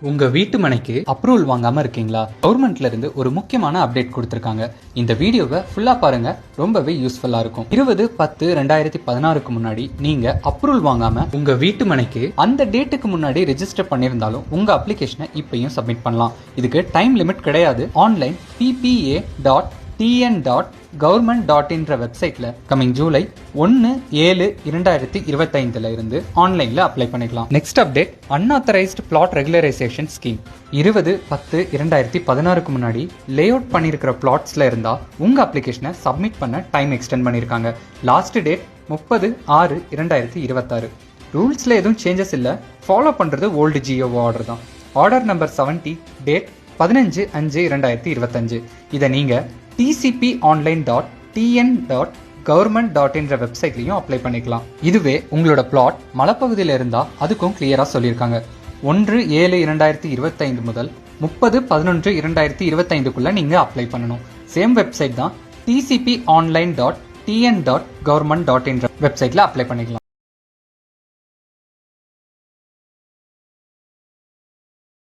உங்க வீட்டு மனைக்கு அப்ரூவல் வாங்காம இருக்கீங்களா? கவர்மெண்ட்ல இருந்து ஒரு முக்கியமான அப்டேட் கொடுத்திருக்காங்க. இந்த வீடியோவை ஃபுல்லா பாருங்க, ரொம்பவே யூஸ்ஃபுல்லா இருக்கும். 20/10/2016க்கு முன்னாடி நீங்க அப்ரூவல் வாங்காம உங்க வீட்டு மனைக்கு அந்த டேட்டுக்கு முன்னாடி ரெஜிஸ்டர் பண்ணிருந்தாலும் உங்க அப்ளிகேஷனை இப்பயும் சப்மிட் பண்ணலாம். இதுக்கு டைம் லிமிட் கிடையாது. ஆன்லைன் ppa.tn.government.in வெப்சைட்ல கமிங் ஜூலை 1/7/2025 இருந்து ஆன்லைன்ல அப்ளை பண்ணிக்கலாம். Next update, unauthorised plot regularisation scheme. 20/10/2016க்கு முன்னாடி லே அவுட் பண்ணிருக்கிற பிளாட்ஸ்ல இருந்தா உங்க அப்ளிகேஷனை சப்மிட் பண்ண டைம் எக்ஸ்டெண்ட் பண்ணிருக்காங்க. Last date 30/6/2026. ரூல்ஸ்ல எதுவும் சேஞ்சஸ் இல்ல, ஃபாலோ பண்றது ஓல்டு ஜியோ ஆர்டர் தான். Order number 70, date 15/5/2025. இதை நீங்க tcponline.tn.government.in வெப்சைட்லயும் அப்ளை பண்ணிக்கலாம். இதுவே உங்களோட பிளாட் மலைப்பகுதியில இருந்தா அதுக்கும் கிளியரா சொல்லியிருக்காங்க. 1/7/2025 முதல் 30/11/2025 நீங்க அப்ளை பண்ணணும். சேம் வெப்சைட் தான், tcponline.tn.government.in வெப்சைட்ல அப்ளை பண்ணிக்கலாம்.